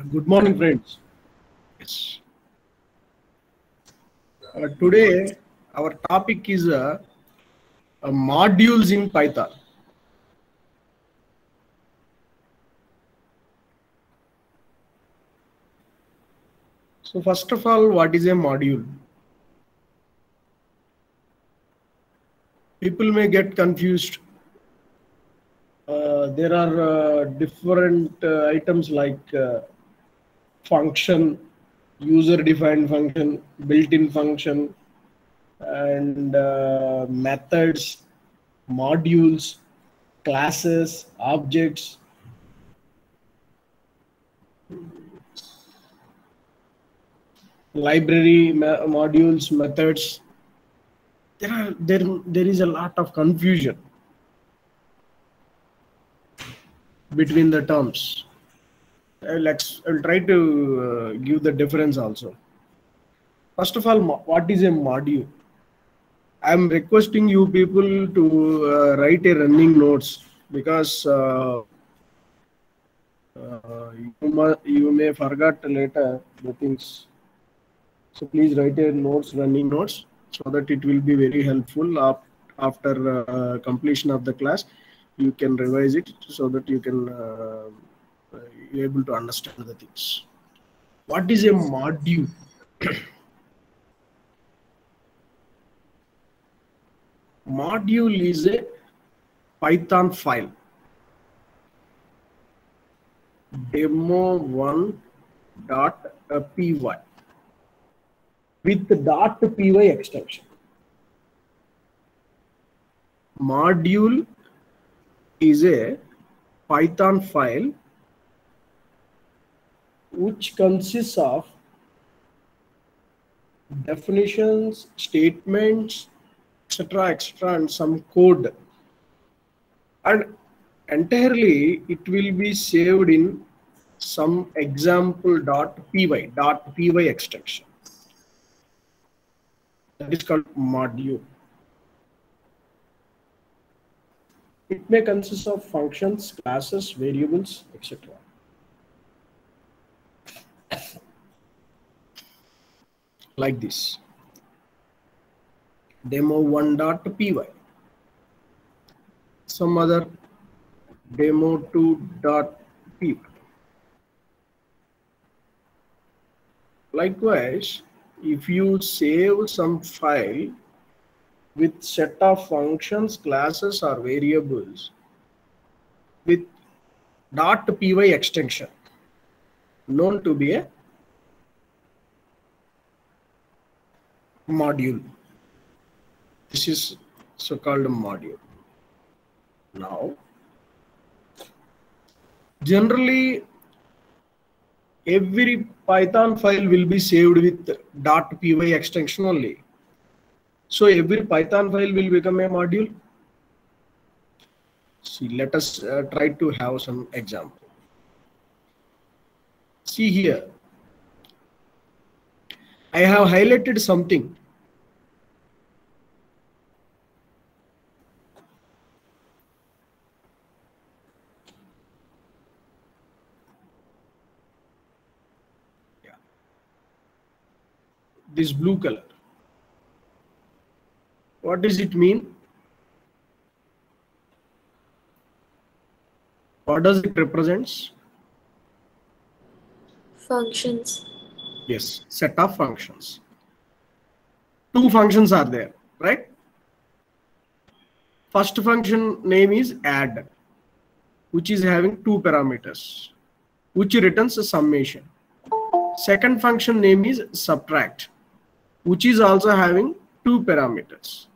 Good morning, friends. Yes. Today, our topic is modules in Python. So, first of all, what is a module? People may get confused. There are different items like function, user-defined function, built-in function, and methods, modules, classes, objects. Library modules, methods. There is a lot of confusion between the terms. I'll try to give the difference also. First of all, what is a module? I'm requesting you people to write a running notes, because you may forget later the things. So please write a notes, running notes, so that it will be very helpful after completion of the class. You can revise it so that you can be able to understand the things. What is a module? Module is a Python file, demo1.py with .py extension. Module is a Python file which consists of definitions, statements, etc., and some code, and entirely it will be saved in some example .py extension. That is called module. It may consist of functions, classes, variables, etc. Like this. Demo1.py. Some other demo2.py. Likewise, if you save some file with set of functions, classes, or variables with .py extension, known to be a module. This is so-called module. Now, generally, every Python file will be saved with .py extension only. So every Python file will become a module. See, let us try to have some example. See here, I have highlighted something. Yeah. This blue color. What does it mean? What does it represents? Functions. Yes, set of functions. Two functions are there, right? First function name is add, which is having two parameters, which returns a summation. Second function name is subtract, which is also having two parameters,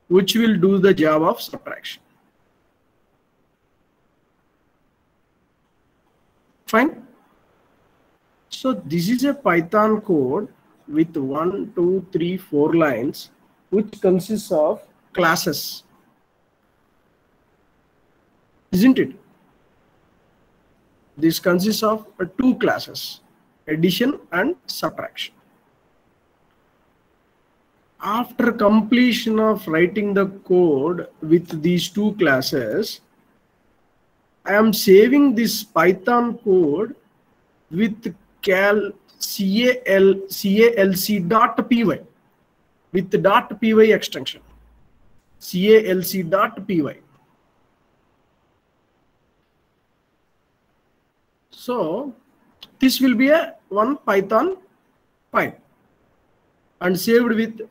which will do the job of subtraction. Fine. So this is a Python code with 1, 2, 3, 4 lines, which consists of classes, isn't it? This consists of two classes, addition and subtraction. After completion of writing the code with these two classes, I am saving this Python code with calc.py with .py extension, calc.py. So this will be a one Python file and saved with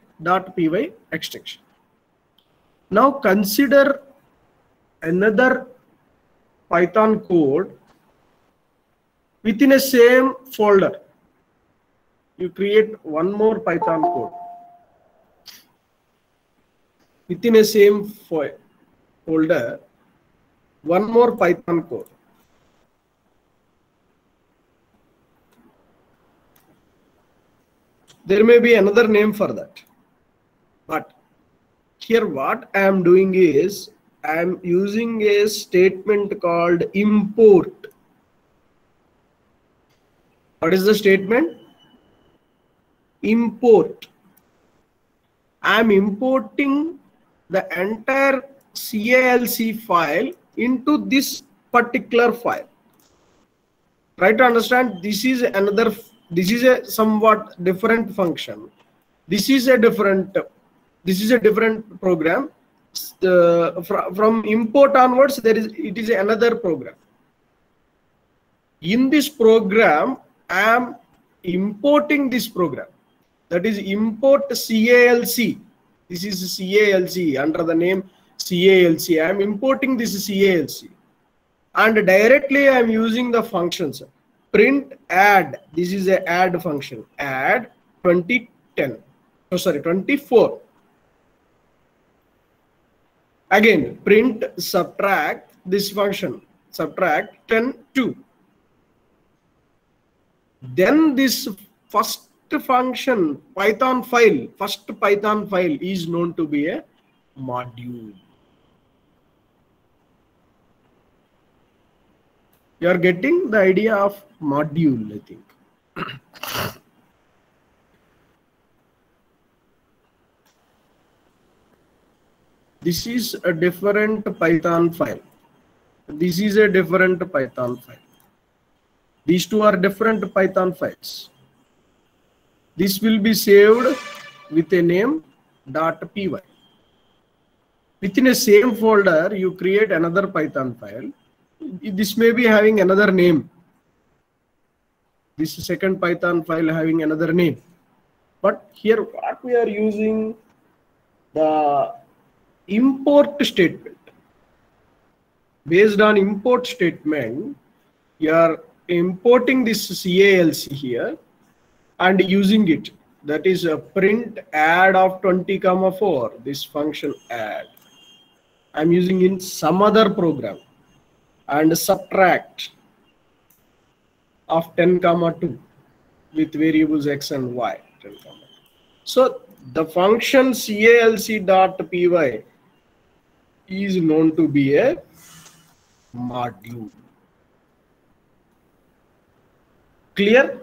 .py extension. Now consider another Python code within a same folder. You create one more Python code within a same folder, one more Python code. There may be another name for that, but here what I am doing is I am using a statement called import. What is the statement? Import. I am importing the entire calc file into this particular file. Try to understand, this is another, this is a somewhat different function. This is a different program. From import onwards, it is another program. In this program, I am importing this program. That is import calc. This is calc under the name calc. I am importing this calc, and directly I am using the functions print add. This is a add function. Add 24. Again print subtract, this function subtract 10 2. Then this first function Python file, first Python file is known to be a module. You are getting the idea of module, I think. This is a different Python file. This is a different Python file. These two are different Python files. This will be saved with a name .py. Within a same folder, you create another Python file. This may be having another name. This second Python file having another name. But here what we are using, the import statement. Based on import statement, you are importing this calc here and using it. That is a print add of 20,4. This function add I'm using in some other program, and subtract of 10,2 with variables x and y. 10, so the function calc.py is known to be a module. Clear?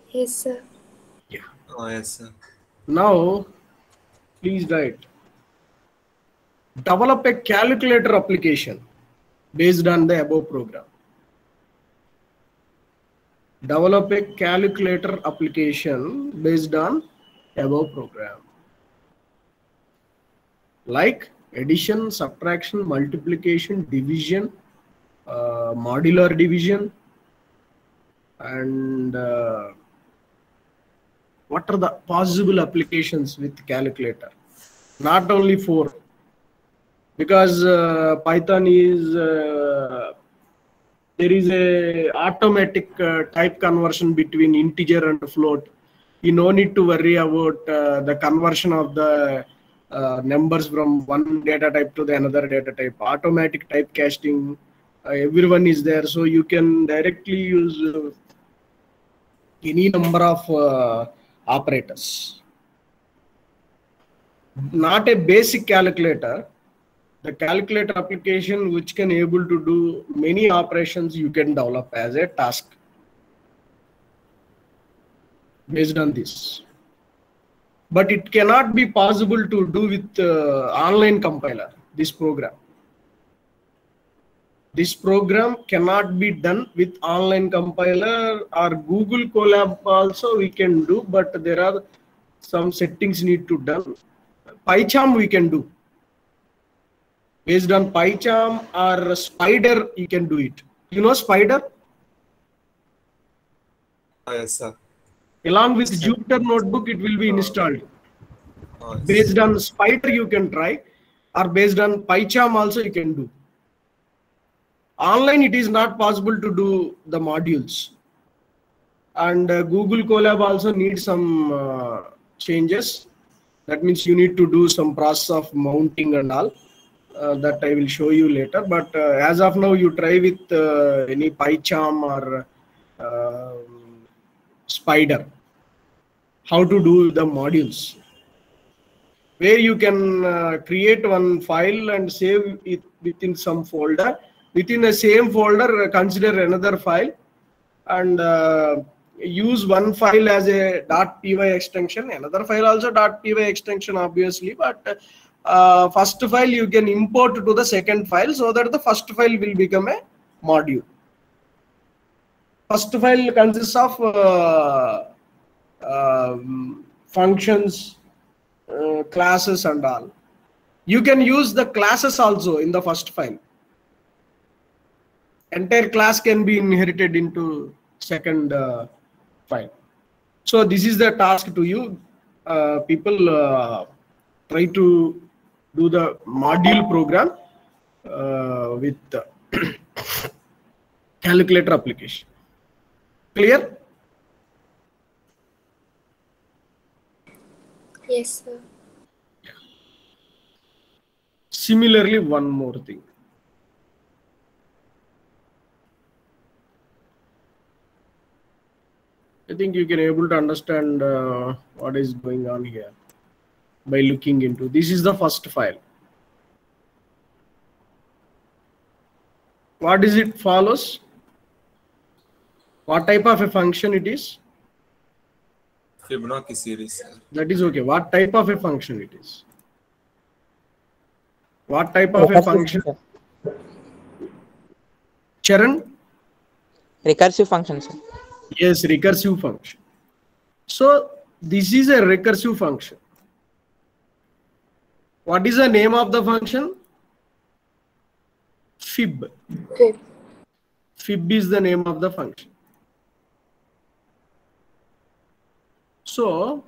Yes, sir. Yeah. Oh, yes, sir. Now, please write. Develop a calculator application based on the above program. Develop a calculator application based on above program. Like addition, subtraction, multiplication, division, modular division, and what are the possible applications with calculator? Not only 4, because Python is there is a automatic type conversion between integer and float. You no need to worry about the conversion of the numbers from one data type to the another data type. Automatic typecasting, everyone is there, so you can directly use any number of operators. Not a basic calculator. The calculator application which can able to do many operations you can develop as a task based on this. But it cannot be possible to do with online compiler, this program. This program cannot be done with online compiler or Google Colab also we can do, but there are some settings need to done. PyCharm we can do. Based on PyCharm or Spider, you can do it. You know Spider? Yes, sir. Along with Jupyter Notebook, it will be installed. Yes. Based on Spider, you can try, or based on PyCharm also you can do. Online, it is not possible to do the modules. And Google Colab also needs some changes. That means you need to do some process of mounting and all. That I will show you later. But as of now, you try with any PyCharm or Spider. How to do the modules. Where you can create one file and save it within some folder. Within the same folder, consider another file and use one file as a .py extension, another file also .py extension obviously, but first file you can import to the second file so that the first file will become a module. First file consists of functions, classes and all. You can use the classes also in the first file. Entire class can be inherited into second file. So this is the task to you. People try to do the module program with calculator application. Clear? Yes, sir. Similarly, one more thing. I think you can able to understand what is going on here by looking into. This is the first file. What is it follows? What type of a function it is? Fibonacci series. That is okay. What type of a function it is? What type of a function? Charan? Recursive function, sir. Yes, recursive function. So this is a recursive function. What is the name of the function? Fib. Good. Fib is the name of the function. So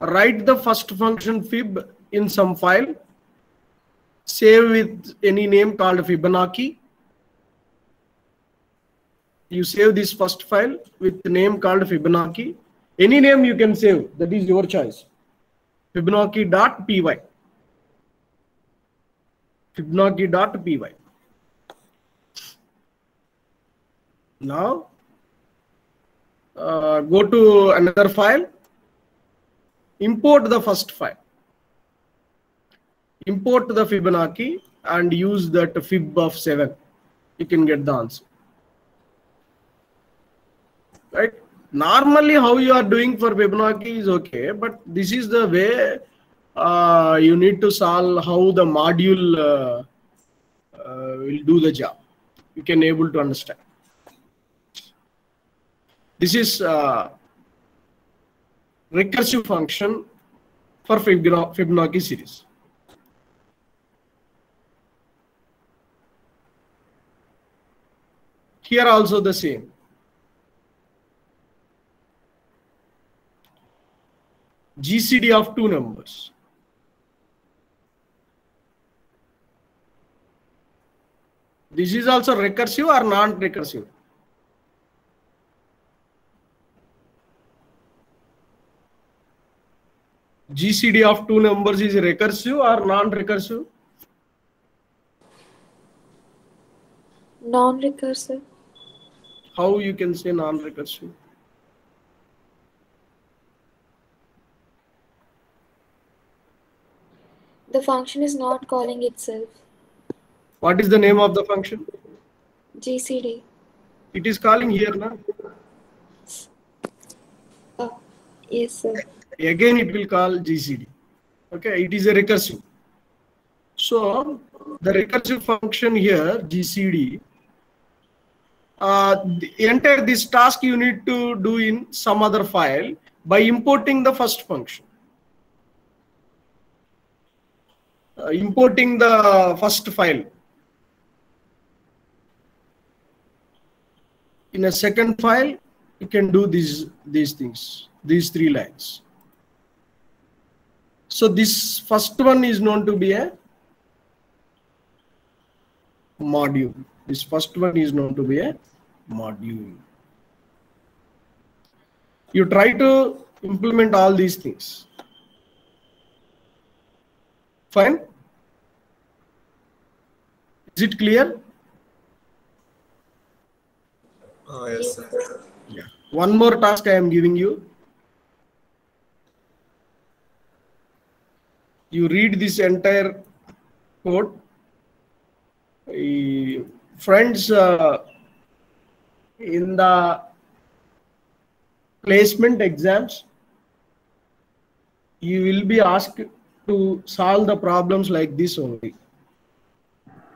write the first function fib in some file. Save with any name called Fibonacci. You save this first file with the name called Fibonacci. Any name you can save, that is your choice. Fibonacci.py. Fibonacci.py. Now go to another file. Import the first file. Import the Fibonacci and use that fib of 7. You can get the answer. Right? Normally, how you are doing for Fibonacci is okay, but this is the way you need to solve how the module will do the job. You can able to understand. This is recursive function for Fibonacci series. Here also the same. GCD of two numbers. This is also recursive or non-recursive? GCD of two numbers is recursive or non-recursive? Non-recursive. How you can say non-recursive? The function is not calling itself. What is the name of the function? GCD. It is calling here now. Oh, yes, sir. Again, it will call GCD. Okay, it is a recursive. So the recursive function here, GCD, the entire this task you need to do in some other file by importing the first function. Importing the first file. In a second file, you can do these things, these 3 lines. So this first one is known to be a module. This first one is known to be a module. You try to implement all these things. Fine? Is it clear? Yes, sir. Yeah. One more task I am giving you. You read this entire code. Friends, in the placement exams, you will be asked to solve the problems like this only.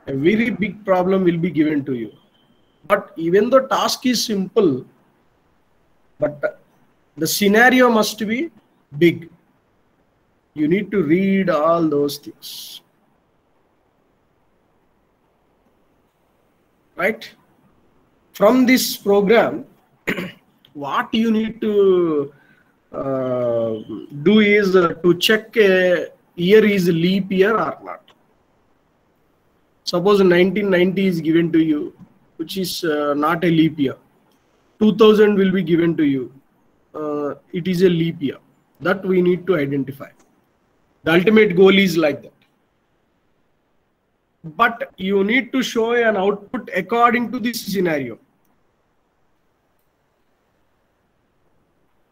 A very big problem will be given to you. But even though task is simple, but the scenario must be big. You need to read all those things. Right? From this program, what you need to do is to check a year is leap year or not. Suppose 1990 is given to you, which is not a leap year. 2000 will be given to you. It is a leap year. That we need to identify. The ultimate goal is like that. But you need to show an output according to this scenario.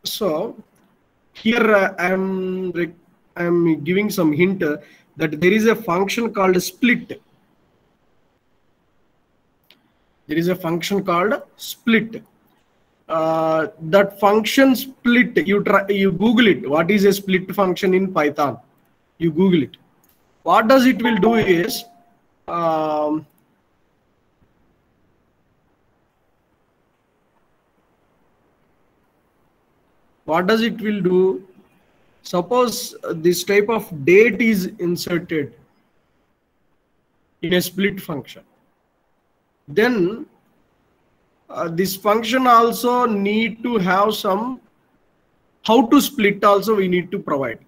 So here I am giving some hint that there is a function called split. There is a function called split. That function split, you Google it. What is a split function in Python? You Google it. What does it will do is, what does it will do? Suppose this type of date is inserted in a split function. Then this function also need to have some how to split also we need to provide.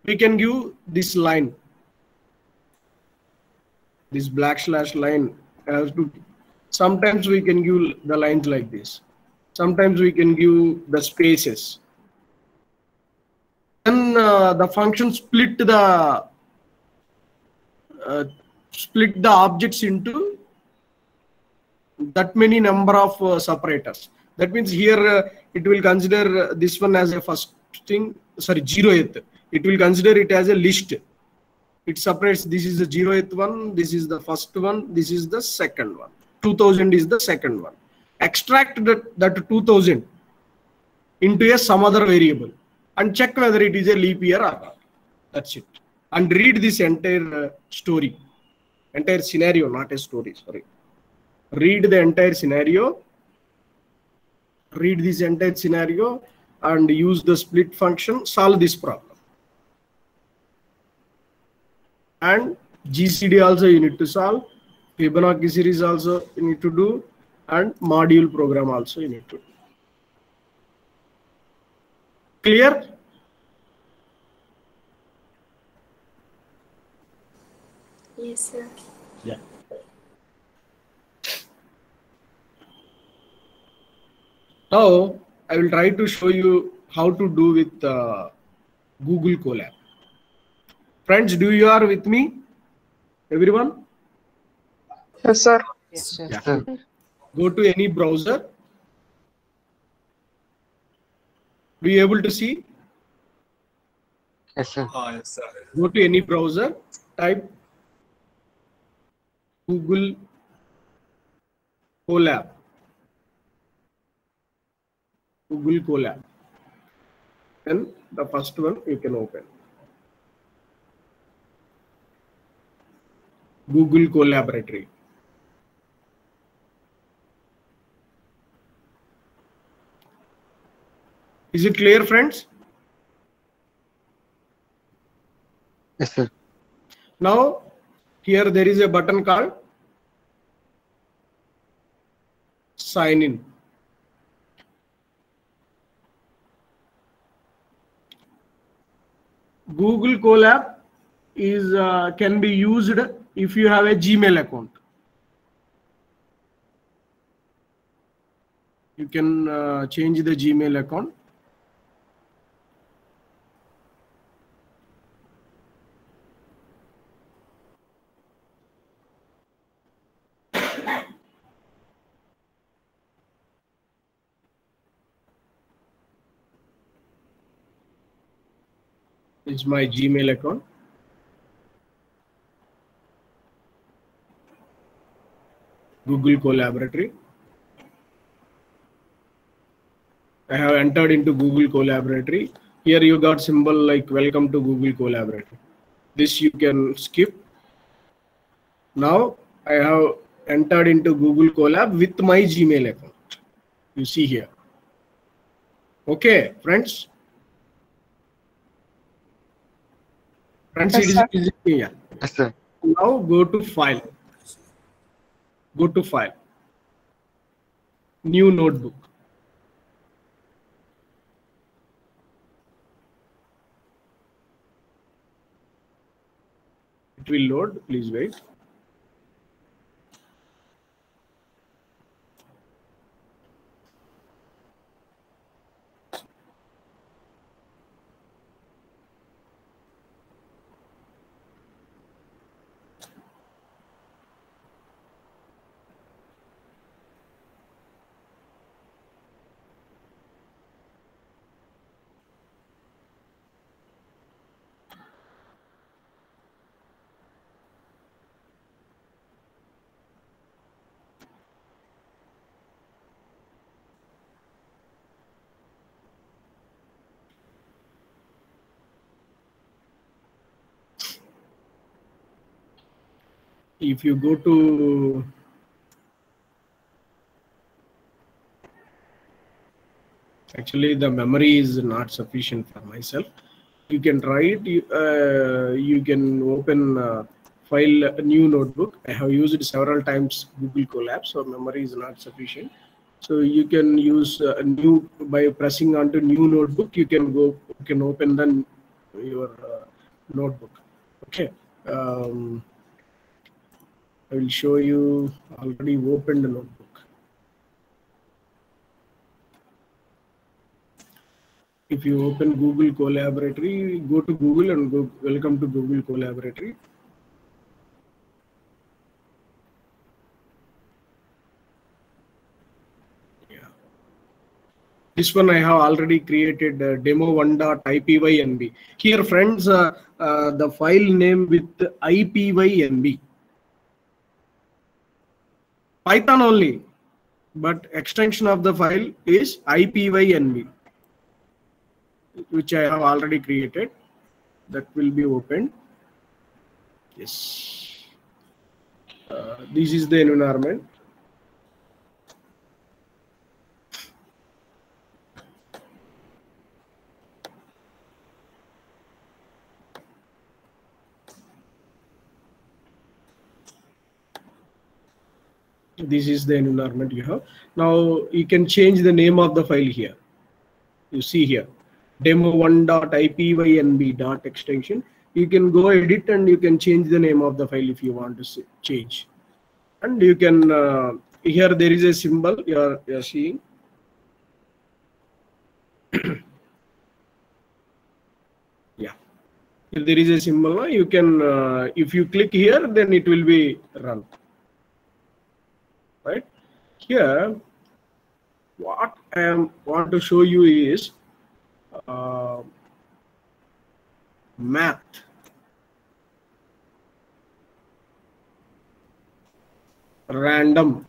We can give this line, this / line has to. Sometimes we can give the lines like this. Sometimes we can give the spaces. Then the function split the objects into that many number of separators. That means here it will consider this one as a first thing, sorry, 0th. It will consider it as a list. It separates, this is the 0th one, this is the first one, this is the second one. 2000 is the second one. Extract that 2000 into some other variable and check whether it is a leap year or not. That's it. And read this entire story, entire scenario, not a story, sorry. Read the entire scenario, read this entire scenario and use the split function, solve this problem. And GCD also you need to solve, Fibonacci series also you need to do, and module program also you need to do. Clear? Yes, sir. Yeah. Now I will try to show you how to do with Google Colab. Friends, you are with me? Everyone? Yes, sir. Yes, sir. Yeah. Go to any browser. Be you able to see? Yes, sir. Yes, sir. Go to any browser, type Google Colab. Google Colab. Then the first one you can open. Google Colaboratory. Is it clear, friends? Yes, sir. Now, here there is a button called sign in. Google Colab is can be used if you have a Gmail account. You can change the Gmail account. It's my Gmail account. Google Colaboratory. I have entered into Google Colaboratory. Here you got symbol like welcome to Google Colaboratory. This you can skip. Now I have entered into Google Colab with my Gmail account. You see here. Okay, friends. Friends, Yes, it sir. is yeah. Yes, sir. Now go to file. Go to file. New notebook. It will load. Please wait. If you go to actually the memory is not sufficient for myself. You can write. You can open file new notebook. I have used it several times Google Colab, so memory is not sufficient. So you can use a new by pressing onto new notebook. You can go. You can open then your notebook. Okay. I will show you already opened the notebook. If you open Google Colaboratory, go to Google and go welcome to Google Colaboratory. Yeah. This one I have already created demo1.ipynb. Here, friends, the file name with ipynb. Python only, but extension of the file is ipynb, which I have already created. That will be opened. Yes. This is the environment. This is the environment you have. Now you can change the name of the file here. You see here, demo1.ipynb.extension. You can go edit and you can change the name of the file if you want to change. And you can here there is a symbol you are seeing. Yeah, if there is a symbol, you can if you click here, then it will be run. Right here, what I want to show you is math. Random,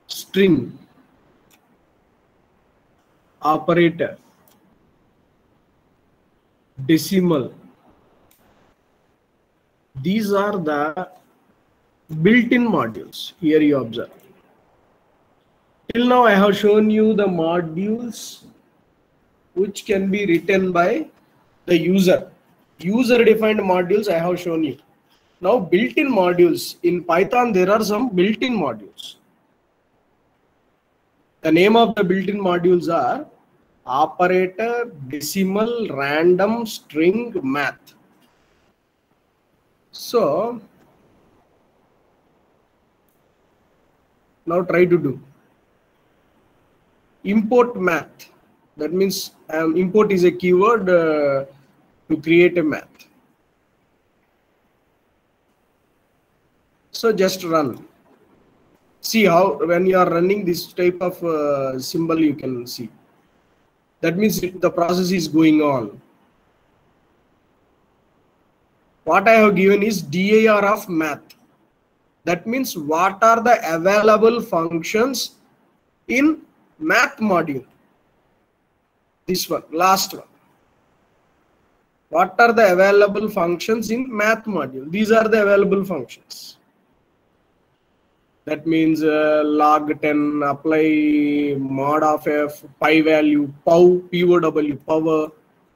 string, operator, decimal, These are the built-in modules. Here you observe. Till now I have shown you the modules which can be written by the user. User defined modules I have shown you. Now built-in modules. In Python there are some built-in modules. The name of the built-in modules are operator, decimal, random, string, math. So now try to do import math. That means import is a keyword to create a math. So just run. See how when you are running this type of symbol you can see. That means the process is going on. What I have given is DAR of math. That means what are the available functions in math module. This one, last one. What are the available functions in math module? These are the available functions. That means log 10, apply mod of f, pi value, pow, POW, power,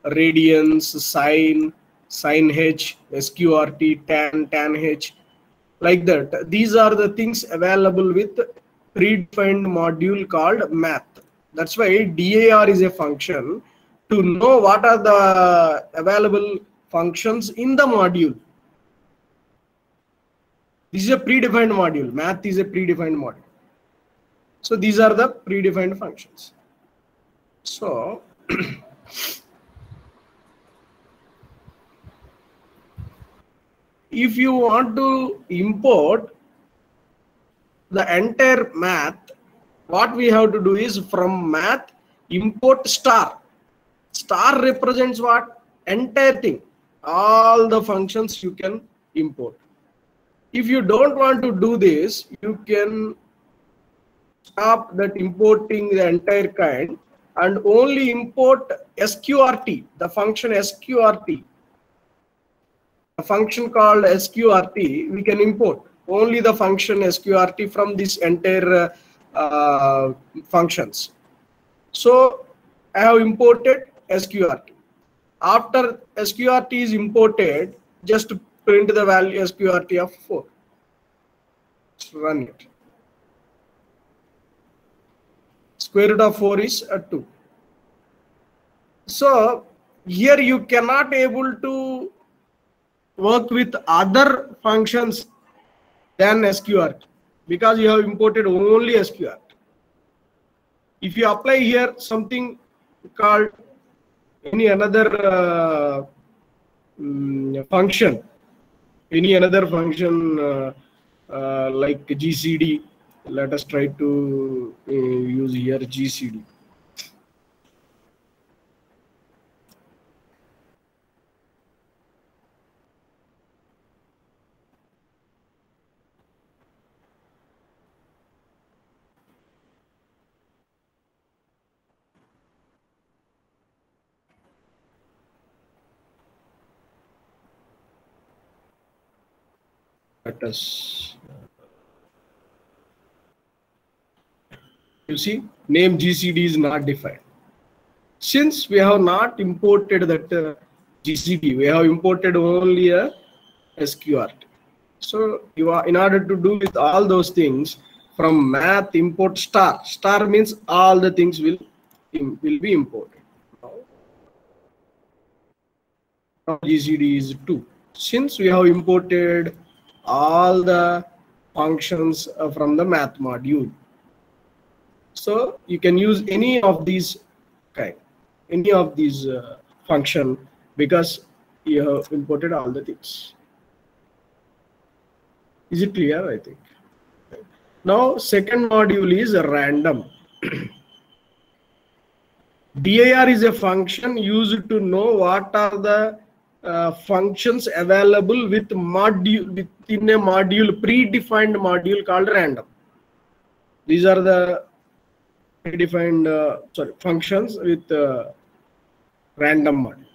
radians, sine, sine h, sqrt, tan h, like that. These are the things available with predefined module called math. That's why DAR is a function to know what are the available functions in the module. This is a predefined module. Math is a predefined module. So these are the predefined functions. So if you want to import the entire math, what we have to do is from math import star. Star represents what? Entire thing. All the functions you can import. If you don't want to do this, you can stop that importing the entire kind and only import sqrt, the function sqrt. A function called sqrt, we can import only the function sqrt from this entire functions. So I have imported sqrt. After sqrt is imported, just print the value sqrt of 4. Let's run it. Square root of 4 is 2. So here you cannot able to work with other functions than sqrt because you have imported only sqrt. If you apply here something called any another function, like GCD, let us try to use here GCD. Let us, you see, name GCD is not defined. Since we have not imported that GCD, we have imported only a sqrt. So you are, in order to do with all those things, from math import star. Star means all the things will be imported. Now GCD is 2. Since we have imported all the functions from the math module, so you can use any of these function because you have imported all the things. Is it clear? I think. Now second module is random. DAR is a function used to know what are the functions available with module within a module, predefined module called random. These are the predefined functions with random module.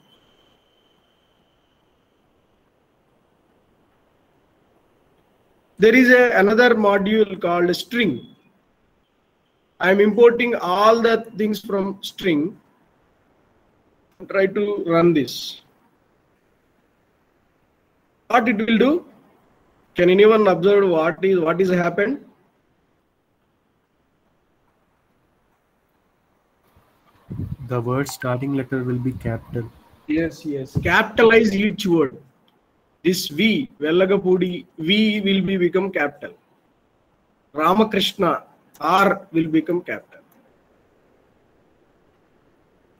there is another module called string. I am importing all the things from string. Try to run this. What it will do? Can anyone observe what is happened? The word starting letter will be capital. Yes, yes. Capitalize each word. This V, Vellagapudi, V will be become capital. Ramakrishna, R will become capital.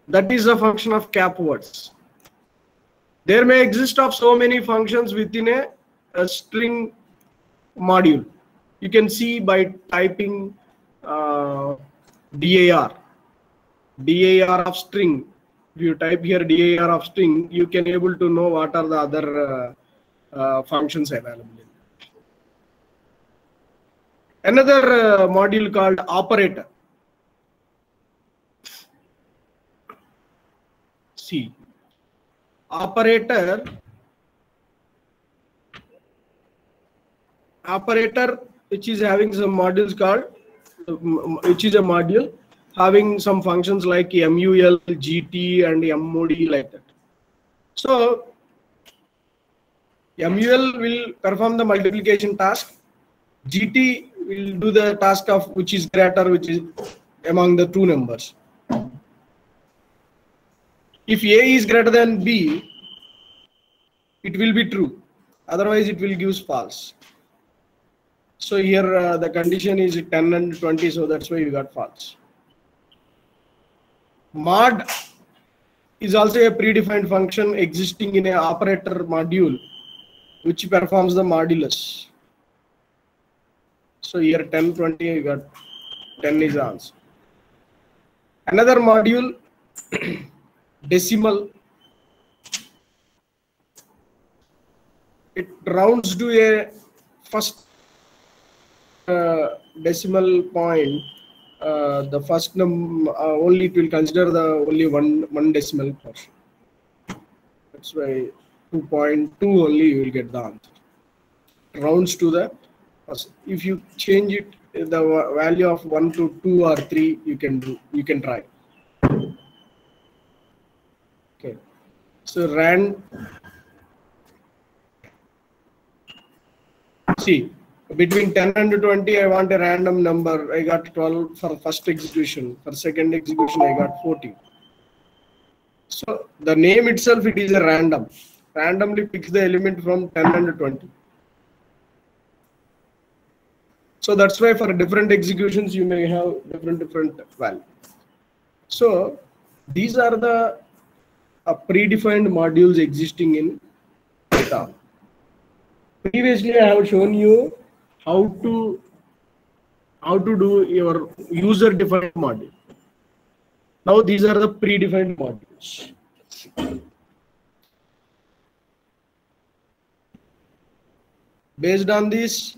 That is a function of cap words. There may exist of so many functions within a string module. You can see by typing DAR of string. If you type here DAR of string, you can able to know what are the other functions available. Another module called operator. See, operator which is having some modules called, which is a module having some functions like MUL, GT and MOD like that. So MUL will perform the multiplication task. GT will do the task of which is greater, which is among the two numbers. If A is greater than B, it will be true. Otherwise, it will give false. So here the condition is 10 and 20, so that's why you got false. Mod is also a predefined function existing in an operator module which performs the modulus. So here 10, 20, you got 10 is the answer. Another module, decimal. It rounds to a first decimal point. The first only it will consider the only one decimal portion. That's why 2.2 only you will get the answer. Rounds to the first. If you change it, the value of 1 to 2 or 3, you can try. Okay. So see, between 10 and 20, I want a random number. I got 12 for first execution. For second execution, I got 14. So the name itself, it is a random. Randomly picks the element from 10 and 20. So that's why for different executions, you may have different value. So these are the predefined modules existing in Python. Previously, I have shown you how to do your user-defined module. Now these are the predefined modules. Based on this,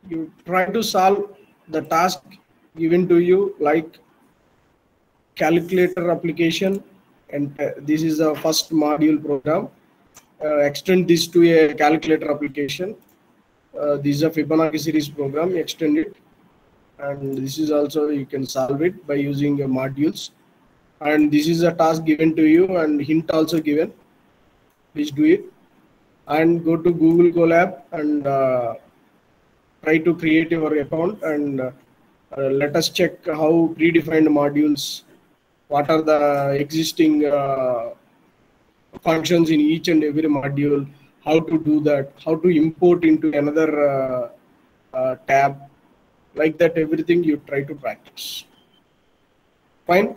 you try to solve the task given to you, like calculator application, and this is the first module program. Extend this to a calculator application. This is a Fibonacci series program. Extend it, and this is also you can solve it by using your modules. And this is a task given to you, and hint also given. Please do it, and go to Google Colab and try to create your account, and let us check how predefined modules, what are the existing functions in each and every module, how to do that, how to import into another tab, like that. Everything you try to practice. Fine.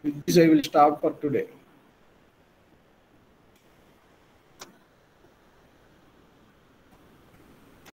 With this, I will stop for today.